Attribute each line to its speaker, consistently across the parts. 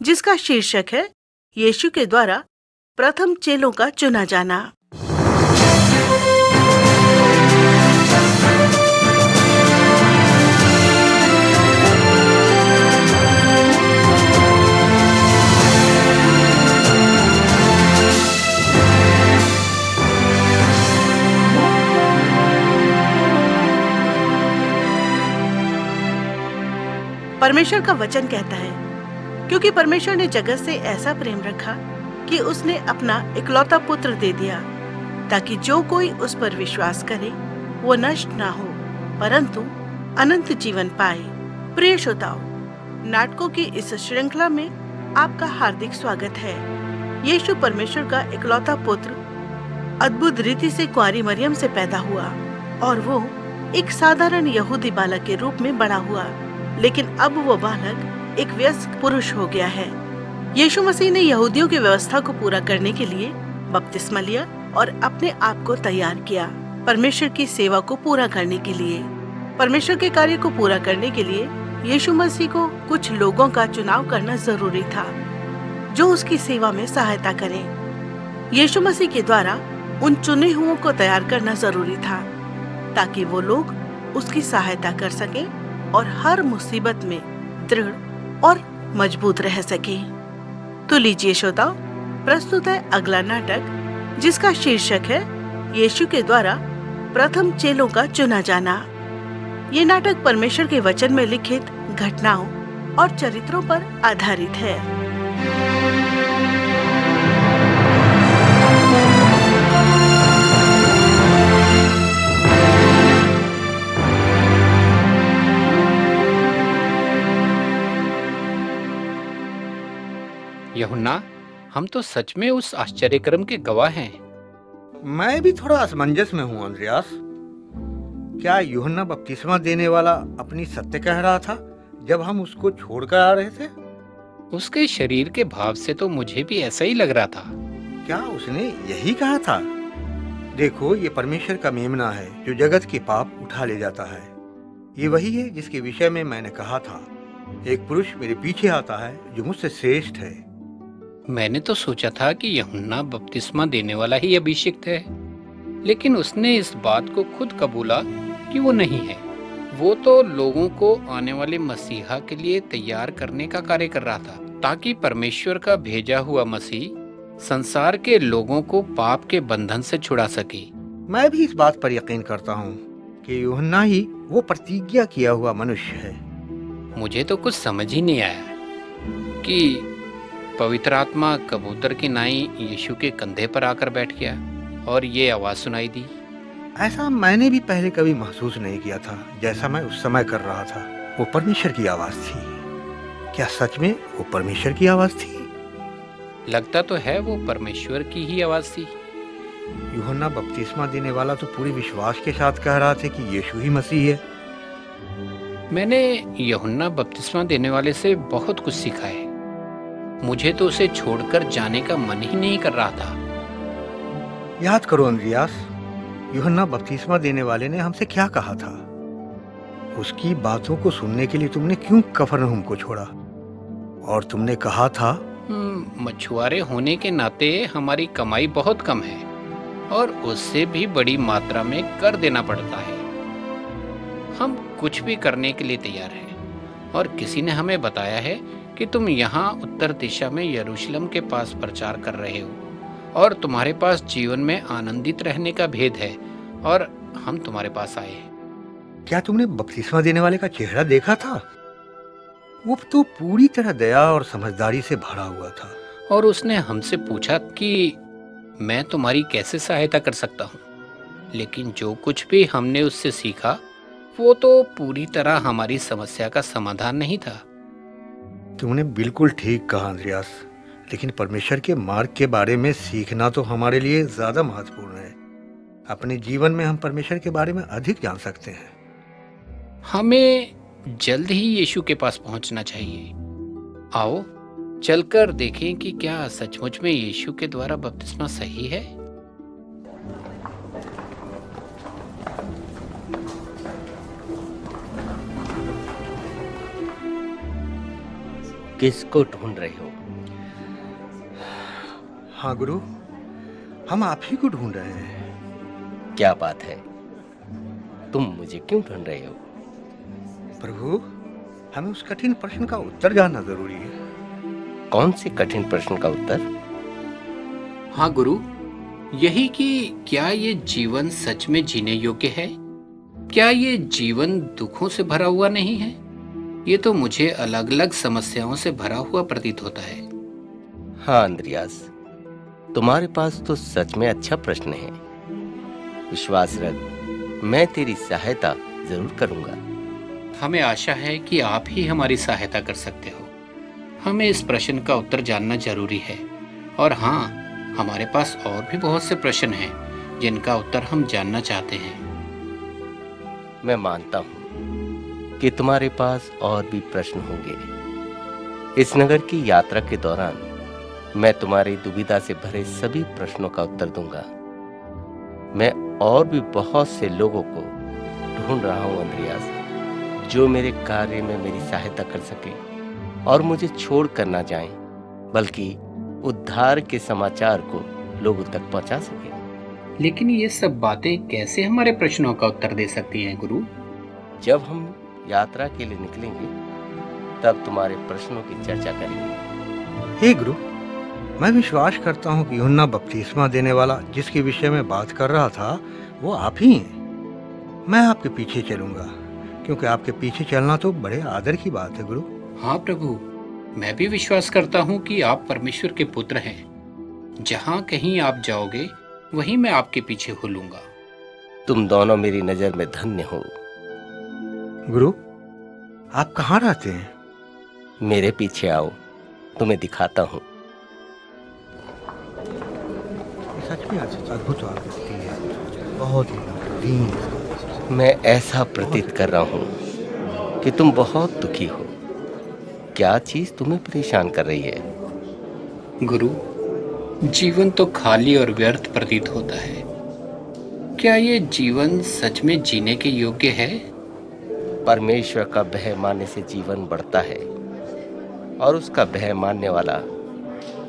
Speaker 1: जिसका शीर्षक है यीशु के द्वारा प्रथम चेलों का चुना जाना। परमेश्वर का वचन कहता है, क्योंकि परमेश्वर ने जगत से ऐसा प्रेम रखा कि उसने अपना इकलौता पुत्र दे दिया, ताकि जो कोई उस पर विश्वास करे वो नष्ट ना हो परंतु अनंत जीवन पाए। प्रिय श्रोताओ, नाटकों की इस श्रृंखला में आपका हार्दिक स्वागत है। यीशु परमेश्वर का इकलौता पुत्र अद्भुत रीति से कुंवारी मरियम से पैदा हुआ और वो एक साधारण यहूदी बालक के रूप में बड़ा हुआ, लेकिन अब वो बालक एक वयस्क पुरुष हो गया है। यीशु मसीह ने यहूदियों की व्यवस्था को पूरा करने के लिए बपतिस्मा लिया और अपने आप को तैयार किया परमेश्वर की सेवा को पूरा करने के लिए। परमेश्वर के कार्य को पूरा करने के लिए यीशु मसीह को कुछ लोगों का चुनाव करना जरूरी था जो उसकी सेवा में सहायता करें। यीशु मसीह के द्वारा उन चुने हुओं को तैयार करना जरूरी था ताकि वो लोग उसकी सहायता कर सकें और हर मुसीबत में दृढ़ और मजबूत रह सके। तो लीजिए श्रोताओ, प्रस्तुत है अगला नाटक जिसका शीर्षक है यीशु के द्वारा प्रथम चेलों का चुना जाना। ये नाटक परमेश्वर के वचन में लिखित घटनाओं और चरित्रों पर आधारित है।
Speaker 2: यूहन्ना, हम तो सच में उस आश्चर्यक्रम के गवाह हैं।
Speaker 3: मैं भी थोड़ा असमंजस में हूँ अंद्रयास। क्या यूहन्ना बपतिस्मा देने वाला अपनी सत्य कह रहा था जब हम उसको छोड़कर आ रहे थे?
Speaker 2: उसके शरीर के भाव से तो मुझे भी ऐसा ही लग रहा था।
Speaker 3: क्या उसने यही कहा था? देखो, ये परमेश्वर का मेमना है जो जगत के पाप उठा ले जाता है। ये वही है जिसके विषय में मैंने कहा था, एक पुरुष मेरे पीछे आता है जो मुझसे श्रेष्ठ है।
Speaker 2: मैंने तो सोचा था कि यूहन्ना बपतिस्मा देने वाला ही अभिषिक्त है, लेकिन उसने इस बात को खुद कबूला कि वो नहीं है। वो तो लोगों को आने वाले मसीहा के लिए तैयार करने का कार्य कर रहा था, ताकि परमेश्वर का भेजा हुआ मसीह संसार के लोगों को पाप के बंधन से छुड़ा सके।
Speaker 3: मैं भी इस बात पर यकीन करता हूँ कि यूहन्ना ही वो प्रतिज्ञा किया हुआ मनुष्य है।
Speaker 2: मुझे तो कुछ समझ ही नहीं आया कि पवित्र आत्मा कबूतर की नाई यीशु के कंधे पर आकर बैठ गया और ये आवाज सुनाई दी।
Speaker 3: ऐसा मैंने भी पहले कभी महसूस नहीं किया था जैसा मैं उस समय कर रहा था। वो परमेश्वर की आवाज थी। क्या सच में वो परमेश्वर की आवाज थी?
Speaker 2: लगता तो है वो परमेश्वर की ही आवाज थी।
Speaker 3: यूहन्ना बपतिस्मा देने वाला तो पूरे विश्वास के साथ कह रहा था कि यीशु ही मसीह है।
Speaker 2: मैंने यूहन्ना बपतिस्मा देने वाले से बहुत कुछ सीखा है। मुझे तो उसे छोड़कर जाने का मन ही नहीं कर रहा था।
Speaker 3: याद करो अंद्रयास, यूहन्ना बपतिस्मा देने वाले ने हमसे क्या कहा था? उसकी बातों को सुनने के लिए तुमने क्यों कफरनहूम को छोड़ा? और तुमने कहा था,
Speaker 2: मछुआरे होने के नाते हमारी कमाई बहुत कम है और उससे भी बड़ी मात्रा में कर देना पड़ता है। हम कुछ भी करने के लिए तैयार हैं और किसी ने हमें बताया है कि तुम यहाँ उत्तर दिशा में यरूशलेम के पास प्रचार कर रहे हो और तुम्हारे पास जीवन में आनंदित रहने का भेद है और हम तुम्हारे पास आए हैं।
Speaker 3: क्या तुमने बपतिस्मा देने वाले का चेहरा देखा था? वो तो पूरी तरह दया और समझदारी से भरा हुआ था।
Speaker 2: और उसने हमसे पूछा कि मैं तुम्हारी कैसे सहायता कर सकता हूँ, लेकिन जो कुछ भी हमने उससे सीखा वो तो पूरी तरह हमारी समस्या का समाधान नहीं था।
Speaker 3: तुमने बिल्कुल ठीक कहा अंद्रयास, लेकिन परमेश्वर के मार्ग के बारे में सीखना तो हमारे लिए ज्यादा महत्वपूर्ण है। अपने जीवन में हम परमेश्वर के बारे में अधिक जान सकते हैं।
Speaker 2: हमें जल्द ही यीशु के पास पहुंचना चाहिए। आओ चलकर देखें कि क्या सचमुच में यीशु के द्वारा बपतिस्मा सही है।
Speaker 4: किसको ढूंढ रहे हो?
Speaker 3: हाँ गुरु, हम आप ही को ढूंढ रहे हैं।
Speaker 4: क्या बात है? तुम मुझे क्यों ढूंढ रहे हो?
Speaker 3: प्रभु, हमें उस कठिन प्रश्न का उत्तर जानना जरूरी है।
Speaker 4: कौन से कठिन प्रश्न का उत्तर?
Speaker 2: हाँ गुरु, यही कि क्या ये जीवन सच में जीने योग्य है? क्या ये जीवन दुखों से भरा हुआ नहीं है? ये तो मुझे अलग अलग समस्याओं से भरा हुआ प्रतीत होता है।
Speaker 4: हाँ अंद्रियास, तुम्हारे पास तो सच में अच्छा प्रश्न है। विश्वास रख, मैं तेरी सहायता जरूर करूंगा।
Speaker 2: हमें आशा है कि आप ही हमारी सहायता कर सकते हो। हमें इस प्रश्न का उत्तर जानना जरूरी है। और हाँ, हमारे पास और भी बहुत से प्रश्न हैं जिनका उत्तर हम जानना चाहते हैं।
Speaker 4: मैं मानता हूं कि तुम्हारे पास और भी प्रश्न होंगे। इस नगर की यात्रा के दौरान मैं तुम्हारी दुविधा से भरे सभी प्रश्नों का उत्तर दूंगा। मैं और भी बहुत से लोगों को ढूंढ रहा हूं अंद्रियास, जो मेरे कार्य में मेरी सहायता कर सके और मुझे छोड़ कर ना जाएं, बल्कि उद्धार के समाचार को लोगों तक पहुंचा सके।
Speaker 2: लेकिन ये सब बातें कैसे हमारे प्रश्नों का उत्तर दे सकती हैं गुरु?
Speaker 4: जब हम यात्रा के लिए निकलेंगे तब तुम्हारे प्रश्नों की चर्चा करेंगे।
Speaker 3: हे गुरु, मैं विश्वास करता हूँ कि यूहन्ना बपतिस्मा देने वाला जिसके विषय में बात कर रहा था वो आप ही हैं। मैं आपके पीछे चलूंगा, क्योंकि आपके पीछे चलना तो बड़े आदर की बात है गुरु।
Speaker 2: हाँ प्रभु, मैं भी विश्वास करता हूँ कि आप परमेश्वर के पुत्र हैं। जहाँ कहीं आप जाओगे वहीं मैं आपके पीछे हुलूंगा।
Speaker 4: तुम दोनों मेरी नजर में धन्य हो।
Speaker 3: गुरु, आप कहाँ रहते हैं?
Speaker 4: मेरे पीछे आओ, तुम्हें दिखाता हूँ।
Speaker 3: सच में अद्भुत आकृति है, बहुत ही बेहतरीन।
Speaker 4: मैं ऐसा प्रतीत कर रहा हूँ कि तुम बहुत दुखी हो। क्या चीज तुम्हें परेशान कर रही है?
Speaker 2: गुरु, जीवन तो खाली और व्यर्थ प्रतीत होता है। क्या ये जीवन सच में जीने के योग्य है?
Speaker 4: परमेश्वर का भय मानने से जीवन बढ़ता है और उसका भय मानने वाला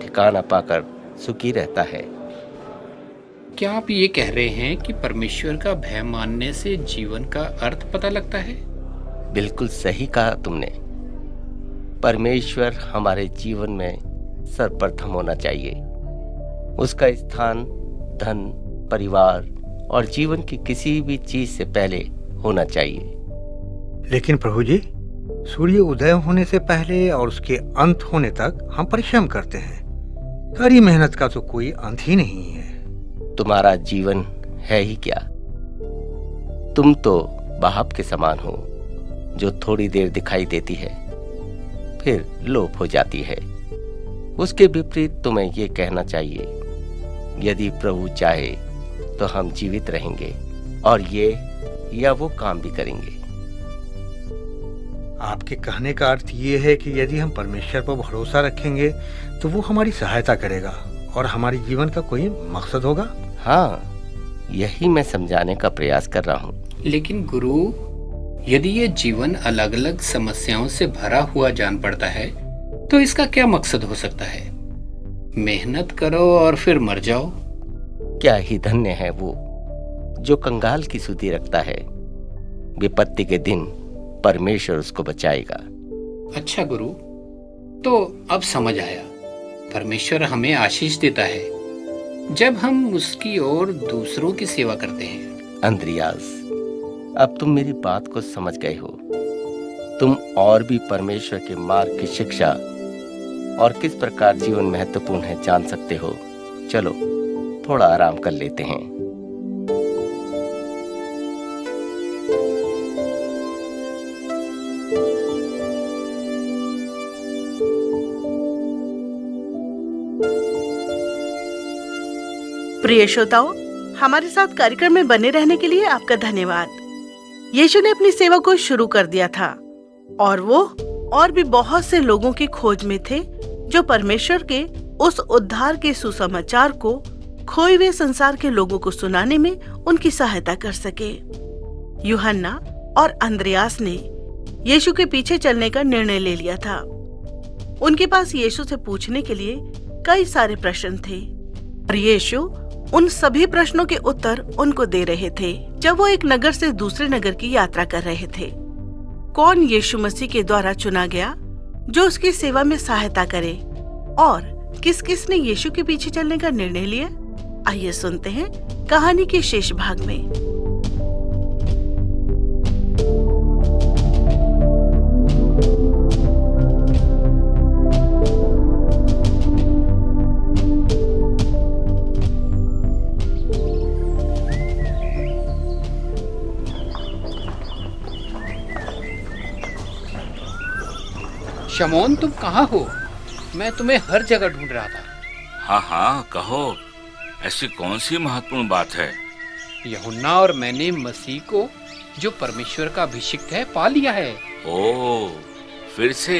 Speaker 4: ठिकाना पाकर सुखी रहता है।
Speaker 2: क्या आप ये कह रहे हैं कि परमेश्वर का भय मानने से जीवन का अर्थ पता लगता है?
Speaker 4: बिल्कुल सही कहा तुमने। परमेश्वर हमारे जीवन में सर्वप्रथम होना चाहिए। उसका स्थान धन, परिवार और जीवन की किसी भी चीज से पहले होना चाहिए।
Speaker 3: लेकिन प्रभु जी, सूर्य उदय होने से पहले और उसके अंत होने तक हम परिश्रम करते हैं। कड़ी मेहनत का तो कोई अंत ही नहीं है।
Speaker 4: तुम्हारा जीवन है ही क्या? तुम तो बहाव के समान हो, जो थोड़ी देर दिखाई देती है फिर लोप हो जाती है। उसके विपरीत तुम्हें ये कहना चाहिए, यदि प्रभु चाहे तो हम जीवित रहेंगे और ये या वो काम भी करेंगे।
Speaker 3: आपके कहने का अर्थ ये है कि यदि हम परमेश्वर पर भरोसा रखेंगे तो वो हमारी सहायता करेगा और हमारे जीवन का कोई मकसद होगा।
Speaker 4: हाँ, यही मैं समझाने का प्रयास कर रहा हूँ।
Speaker 2: लेकिन गुरु, यदि ये जीवन अलग अलग समस्याओं से भरा हुआ जान पड़ता है तो इसका क्या मकसद हो सकता है? मेहनत करो और फिर मर जाओ।
Speaker 4: क्या ही धन्य है वो जो कंगाल की सुधि रखता है। विपत्ति के दिन परमेश्वर उसको बचाएगा।
Speaker 2: अच्छा गुरु, तो अब समझ आया। परमेश्वर हमें आशीष देता है जब हम उसकी और दूसरों की सेवा करते हैं।
Speaker 4: अंद्रियास, अब तुम मेरी बात को समझ गए हो। तुम और भी परमेश्वर के मार्ग की शिक्षा और किस प्रकार जीवन महत्वपूर्ण है जान सकते हो। चलो थोड़ा आराम कर लेते हैं।
Speaker 1: प्रिय श्रोताओं, हमारे साथ कार्यक्रम में बने रहने के लिए आपका धन्यवाद। यीशु ने अपनी सेवा को शुरू कर दिया था और वो और भी बहुत से लोगों की खोज में थे जो परमेश्वर के उस उद्धार के सुसमाचार को खोए हुए संसार के लोगों को सुनाने में उनकी सहायता कर सके। यूहन्ना और अंद्रयास ने यीशु के पीछे चलने का निर्णय ले लिया था। उनके पास यीशु से पूछने के लिए कई सारे प्रश्न थे और यीशु उन सभी प्रश्नों के उत्तर उनको दे रहे थे जब वो एक नगर से दूसरे नगर की यात्रा कर रहे थे। कौन यीशु मसीह के द्वारा चुना गया जो उसकी सेवा में सहायता करे और किस किस ने यीशु के पीछे चलने का निर्णय लिया? आइए सुनते हैं कहानी के शेष भाग में।
Speaker 2: शमौन, तुम कहाँ हो? मैं तुम्हें हर जगह ढूंढ रहा था।
Speaker 5: हाँ हाँ, कहो, ऐसी कौन सी महत्वपूर्ण बात है?
Speaker 2: यूहन्ना और मैंने मसीह को, जो परमेश्वर का अभिषिक्त है, पा लिया है।
Speaker 5: ओह, फिर से?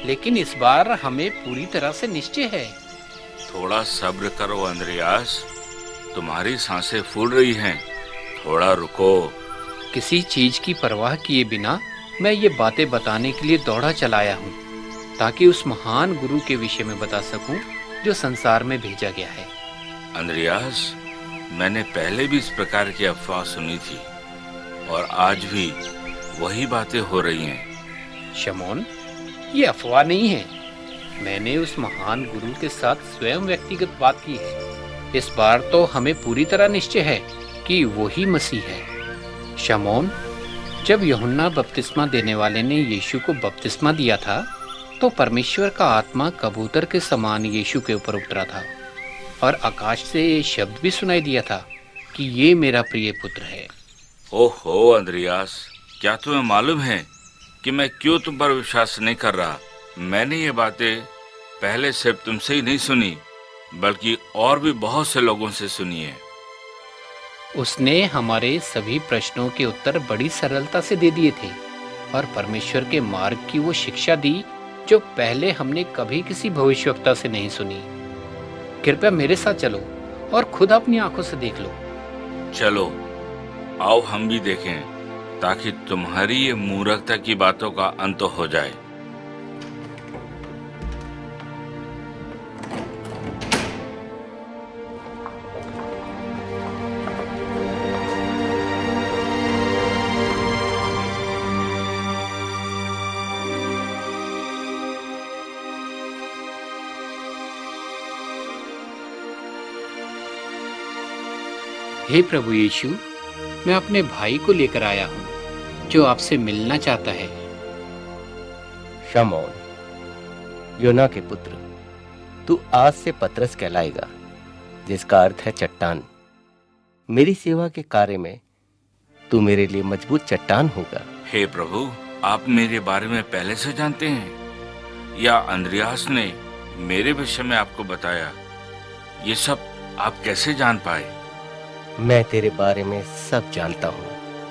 Speaker 2: लेकिन इस बार हमें पूरी तरह से निश्चय है।
Speaker 5: थोड़ा सब्र करो अंद्रियास, तुम्हारी सांसें फूल रही हैं, थोड़ा रुको।
Speaker 2: किसी चीज की परवाह किए बिना मैं ये बातें बताने के लिए दौड़ा चलाया हूँ, ताकि उस महान गुरु के विषय में बता सकूं जो संसार में भेजा गया है।
Speaker 5: अंद्रियास, मैंने पहले भी इस प्रकार की अफवाह सुनी थी और आज भी वही बातें हो रही हैं।
Speaker 2: शमौन, ये अफवाह नहीं है। मैंने उस महान गुरु के साथ स्वयं व्यक्तिगत बात की है। इस बार तो हमें पूरी तरह निश्चय है कि वही मसीह है। शमौन, जब यूहन्ना बपतिस्मा देने वाले ने यीशु को बपतिस्मा दिया था, तो परमेश्वर का आत्मा कबूतर के समान यीशु के ऊपर उतरा था और आकाश से ये शब्द भी सुनाई दिया था कि ये मेरा प्रिय पुत्र है।
Speaker 5: ओहो अंद्रियास, क्या तुम्हें मालूम है कि मैं क्यों तुम पर विश्वास नहीं कर रहा? मैंने ये बातें पहले सिर्फ तुमसे ही नहीं सुनी, बल्कि और भी बहुत से लोगों से सुनी है।
Speaker 2: उसने हमारे सभी प्रश्नों के उत्तर बड़ी सरलता से दे दिए थे और परमेश्वर के मार्ग की वो शिक्षा दी जो पहले हमने कभी किसी भविष्यवक्ता से नहीं सुनी। कृपया मेरे साथ चलो और खुद अपनी आंखों से देख लो।
Speaker 5: चलो, आओ हम भी देखें, ताकि तुम्हारी ये मूर्खता की बातों का अंत हो जाए।
Speaker 2: हे प्रभु यीशु, मैं अपने भाई को लेकर आया हूँ जो आपसे मिलना चाहता है।
Speaker 4: शमौन, योना के पुत्र, तू आज से पतरस कहलाएगा, जिसका अर्थ है चट्टान। मेरी सेवा के कार्य में तू मेरे लिए मजबूत चट्टान होगा।
Speaker 5: हे प्रभु, आप मेरे बारे में पहले से जानते हैं, या अंद्रियास ने मेरे विषय में आपको बताया? ये सब आप कैसे जान पाए?
Speaker 4: मैं तेरे बारे में सब जानता हूँ।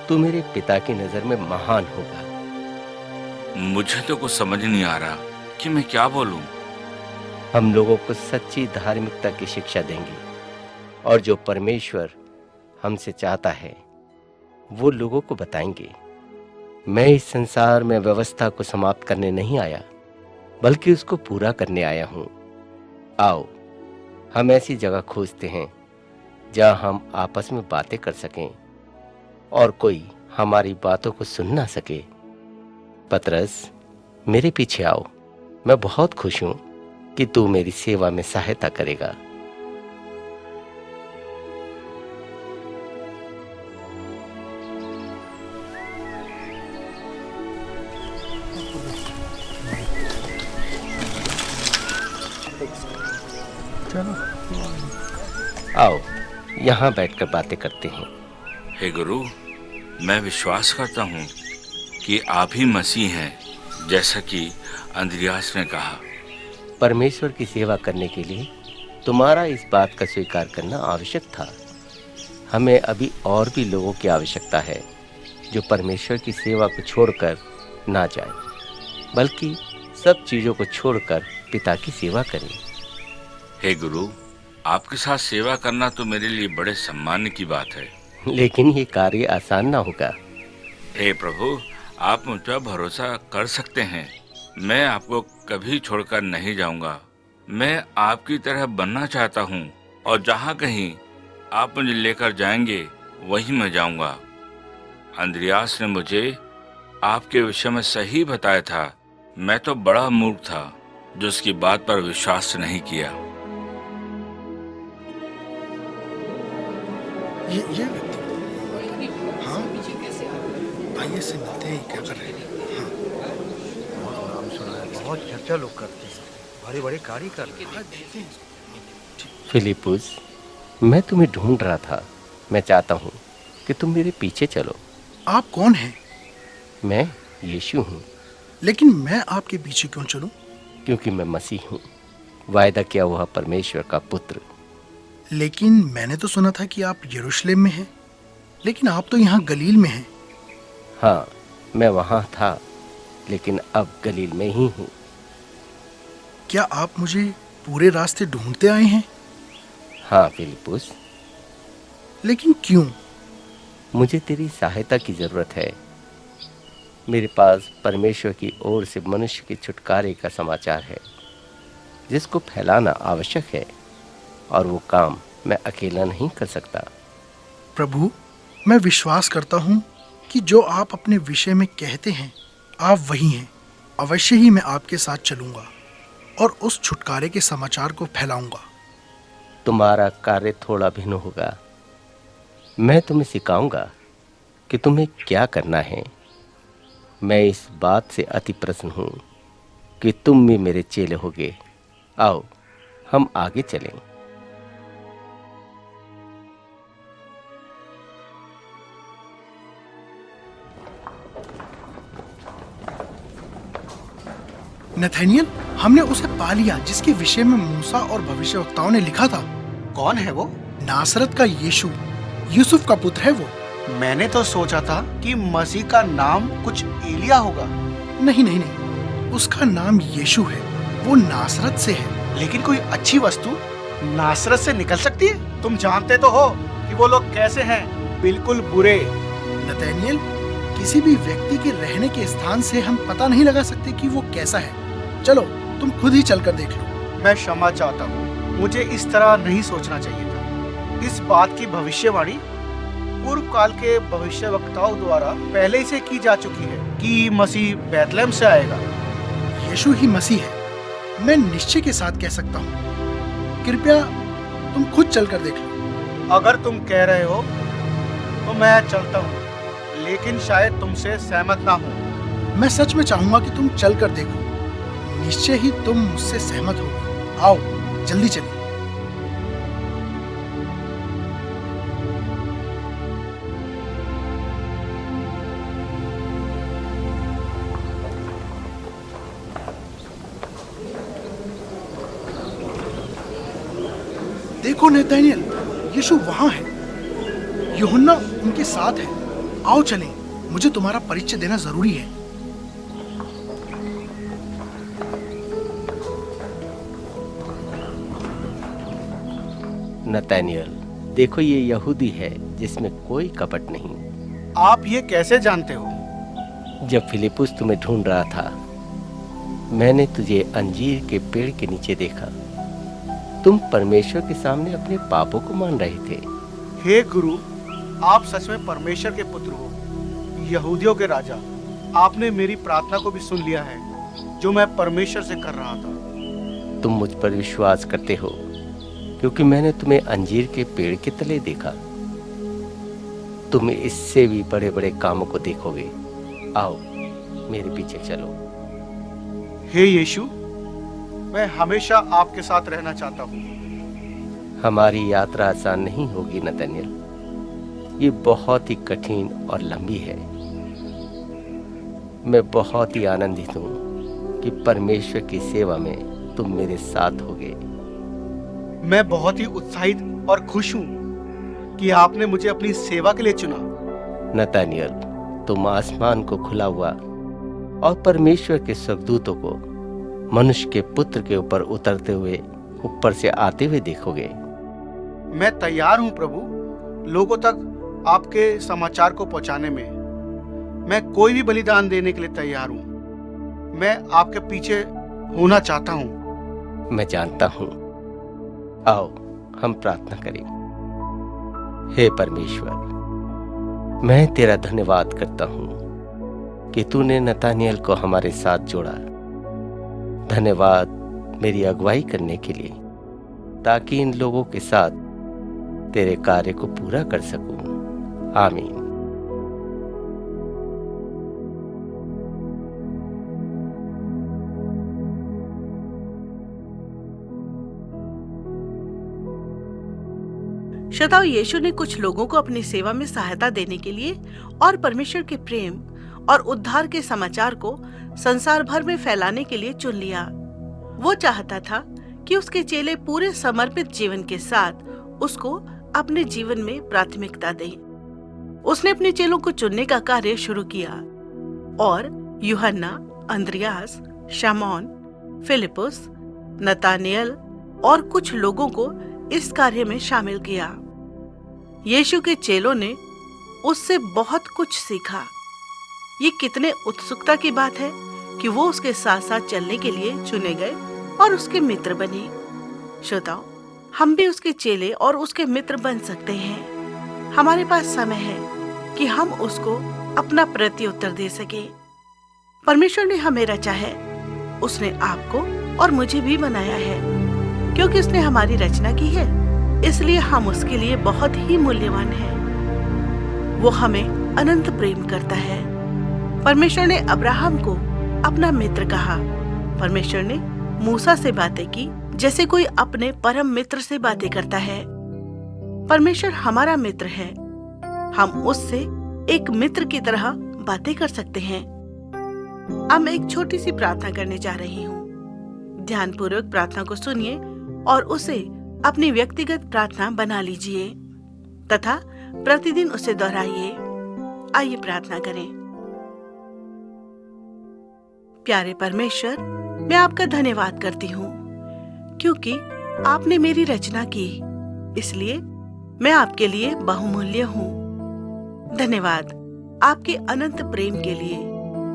Speaker 4: तू मेरे पिता की नजर में महान होगा।
Speaker 5: मुझे तो कुछ समझ नहीं आ रहा कि मैं क्या बोलूं।
Speaker 4: हम लोगों को सच्ची धार्मिकता की शिक्षा देंगे और जो परमेश्वर हमसे चाहता है वो लोगों को बताएंगे। मैं इस संसार में व्यवस्था को समाप्त करने नहीं आया, बल्कि उसको पूरा करने आया हूँ। आओ, हम ऐसी जगह खोजते हैं जहाँ हम आपस में बातें कर सकें और कोई हमारी बातों को सुन ना सके। पतरस, मेरे पीछे आओ। मैं बहुत खुश हूँ कि तू मेरी सेवा में सहायता करेगा। आओ, यहाँ बैठकर बातें करते हैं।
Speaker 5: हे गुरु, मैं विश्वास करता हूँ कि आप ही मसीह हैं, जैसा कि अंद्रियास ने कहा।
Speaker 4: परमेश्वर की सेवा करने के लिए तुम्हारा इस बात का स्वीकार करना आवश्यक था। हमें अभी और भी लोगों की आवश्यकता है जो परमेश्वर की सेवा को छोड़कर ना जाए, बल्कि सब चीज़ों को छोड़कर पिता की सेवा करें।
Speaker 5: हे गुरु, आपके साथ सेवा करना तो मेरे लिए बड़े सम्मान की बात है,
Speaker 4: लेकिन ये कार्य आसान ना होगा।
Speaker 5: हे प्रभु, आप मुझ पर भरोसा कर सकते हैं। मैं आपको कभी छोड़कर नहीं जाऊंगा। मैं आपकी तरह बनना चाहता हूँ और जहाँ कहीं आप मुझे लेकर जाएंगे वहीं मैं जाऊंगा। अंद्रियास ने मुझे आपके विषय में सही बताया था। मैं तो बड़ा मूर्ख था जो उसकी बात पर विश्वास नहीं किया।
Speaker 6: ये व्यक्ति, हाँ, भाई से मिलते हैं, क्या कर रहे हैं?
Speaker 3: बहुत नाम सुना है, बहुत चर्चा लोग करते हैं, बड़े बड़े कार्य कर रहे हैं।
Speaker 6: हाँ, देखते हैं।
Speaker 4: फिलिपुस, मैं तुम्हें ढूंढ रहा था। मैं चाहता हूँ कि तुम मेरे पीछे चलो।
Speaker 6: आप कौन हैं?
Speaker 4: मैं यीशु हूँ।
Speaker 6: लेकिन मैं आपके पीछे क्यों चलूं?
Speaker 4: क्योंकि मैं मसीह हूँ, वायदा किया हुआ परमेश्वर का पुत्र।
Speaker 6: लेकिन मैंने तो सुना था कि आप यरूशलेम में हैं, लेकिन आप तो यहाँ गलील में हैं।
Speaker 4: हाँ, मैं वहाँ था, लेकिन अब गलील में ही हूँ।
Speaker 6: क्या आप मुझे पूरे रास्ते ढूंढते आए हैं?
Speaker 4: हाँ फिलिपुस,
Speaker 6: लेकिन क्यों?
Speaker 4: मुझे तेरी सहायता की जरूरत है। मेरे पास परमेश्वर की ओर से मनुष्य के छुटकारे का समाचार है, जिसको फैलाना आवश्यक है, और वो काम मैं अकेला नहीं कर सकता।
Speaker 6: प्रभु, मैं विश्वास करता हूँ कि जो आप अपने विषय में कहते हैं, आप वही हैं। अवश्य ही मैं आपके साथ चलूंगा और उस छुटकारे के समाचार को फैलाऊंगा।
Speaker 4: तुम्हारा कार्य थोड़ा भिन्न होगा। मैं तुम्हें सिखाऊंगा कि तुम्हें क्या करना है। मैं इस बात से अति प्रसन्न हूँ कि तुम भी मेरे चेले होगे। आओ, हम आगे चलें।
Speaker 6: नथानियल, हमने उसे पा लिया जिसके विषय में मूसा और भविष्यवक्ताओं ने लिखा था।
Speaker 7: कौन है वो?
Speaker 6: नासरत का यीशु, यूसुफ का पुत्र है वो।
Speaker 7: मैंने तो सोचा था कि मसीह का नाम कुछ एलिया होगा।
Speaker 6: नहीं नहीं नहीं, उसका नाम यीशु है। वो नासरत से है।
Speaker 7: लेकिन कोई अच्छी वस्तु नासरत से निकल सकती है? तुम जानते तो हो कि वो लोग कैसे हैं, बिल्कुल बुरे।
Speaker 6: नथानियल, किसी भी व्यक्ति के रहने के स्थान से हम पता नहीं लगा सकते कि वो कैसा है। चलो, तुम खुद ही चलकर देख लो।
Speaker 7: मैं क्षमा चाहता हूँ, मुझे इस तरह नहीं सोचना चाहिए था। इस बात की भविष्यवाणी पूर्व काल के भविष्यवक्ताओं द्वारा पहले से की जा चुकी है कि मसीह बैतलहम से आएगा।
Speaker 6: यीशु ही मसीह है, मैं निश्चय के साथ कह सकता हूँ। कृपया तुम खुद चलकर देख लो।
Speaker 7: अगर तुम कह रहे हो तो मैं चलता हूँ, लेकिन शायद तुमसे सहमत ना हूँ।
Speaker 6: मैं सच में चाहूंगा कि तुम चलकर देखो। निश्चय ही तुम मुझसे सहमत होगे। आओ, जल्दी चलिए। देखो नथानियल, यीशु वहां है। यूहन्ना उनके साथ है। आओ चलें, मुझे तुम्हारा परिचय देना जरूरी है।
Speaker 4: नतैनियल, देखो, ये यहूदी है जिसमें कोई कपट नहीं।
Speaker 7: आप ये कैसे जानते हो?
Speaker 4: जब फिलिपुस तुम्हें ढूंढ रहा था, मैंने तुझे अंजीर के पेड़ के नीचे देखा। तुम परमेश्वर के सामने अपने पापों को मान रहे थे।
Speaker 7: हे गुरु, आप सच में परमेश्वर के पुत्र हो, यहूदियों के राजा। आपने मेरी प्रार्थना को भी सुन लिया है जो मैं परमेश्वर से कर रहा था।
Speaker 4: तुम मुझ पर विश्वास करते हो क्योंकि मैंने तुम्हें अंजीर के पेड़ के तले देखा। तुम इससे भी बड़े बड़े कामों को देखोगे। आओ, मेरे पीछे चलो।
Speaker 7: हे यीशु, मैं हमेशा आपके साथ रहना चाहता हूँ।
Speaker 4: हमारी यात्रा आसान नहीं होगी नतनियल, ये बहुत ही कठिन और लंबी है। मैं बहुत ही आनंदित हूँ कि परमेश्वर की सेवा में तुम मेरे साथ होगे।
Speaker 7: मैं बहुत ही उत्साहित और खुश हूँ कि आपने मुझे अपनी सेवा के लिए चुना।
Speaker 4: नतनियल, तुम आसमान को खुला हुआ और परमेश्वर के स्वर्गदूतों को मनुष्य के पुत्र के ऊपर उतरते हुए ऊपर से आते हुए देखोगे।
Speaker 7: मैं तैयार हूँ प्रभु, लोगों तक आपके समाचार को पहुंचाने में। मैं कोई भी बलिदान देने के लिए तैयार हूँ। मैं आपके पीछे होना चाहता हूँ।
Speaker 4: मैं जानता हूं। आओ हम प्रार्थना करें। हे परमेश्वर, मैं तेरा धन्यवाद करता हूं कि तूने नतानियल को हमारे साथ जोड़ा। धन्यवाद मेरी अगुवाई करने के लिए, ताकि इन लोगों के साथ तेरे कार्य को पूरा कर सकूं। आमीन।
Speaker 1: श्रोताओ, यीशु ने कुछ लोगों को अपनी सेवा में सहायता देने के लिए और परमेश्वर के प्रेम और उद्धार के समाचार को संसार भर में फैलाने के लिए चुन लिया। वो चाहता था कि उसके चेले पूरे समर्पित जीवन के साथ उसको अपने जीवन में प्राथमिकता दें। उसने अपने चेलों को चुनने का कार्य शुरू किया और यूहन्ना, अंद्रियास, शमौन, फिलिपुस, नतानियल और कुछ लोगों को इस कार्य में शामिल किया। यीशु के चेलों ने उससे बहुत कुछ सीखा। ये कितने उत्सुकता की बात है कि वो उसके साथ साथ चलने के लिए चुने गए और उसके मित्र बने। श्रोताओ, हम भी उसके चेले और उसके मित्र बन सकते हैं। हमारे पास समय है कि हम उसको अपना प्रत्युत्तर दे सके। परमेश्वर ने हमें रचा है। उसने आपको और मुझे भी बनाया है। क्योंकि उसने हमारी रचना की है, इसलिए हम उसके लिए बहुत ही मूल्यवान हैं। वो हमें अनंत प्रेम करता है। परमेश्वर ने अब्राहम को अपना मित्र कहा। परमेश्वर ने मूसा से बातें की जैसे कोई अपने परम मित्र से बातें करता है। परमेश्वर हमारा मित्र है। हम उससे एक मित्र की तरह बातें कर सकते हैं। अब मैं एक छोटी सी प्रार्थना करने जा रही हूँ। ध्यानपूर्वक प्रार्थना को सुनिए और उसे अपनी व्यक्तिगत प्रार्थना बना लीजिए तथा प्रतिदिन उसे दोहराइए। आइए प्रार्थना करें। प्यारे परमेश्वर, मैं आपका धन्यवाद करती हूँ क्योंकि आपने मेरी रचना की, इसलिए मैं आपके लिए बहुमूल्य हूँ। धन्यवाद आपके अनंत प्रेम के लिए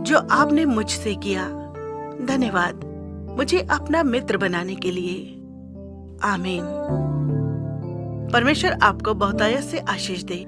Speaker 1: जो आपने मुझसे किया। धन्यवाद मुझे अपना मित्र बनाने के लिए। आमीन। परमेश्वर आपको बहुतायत से आशीष दे।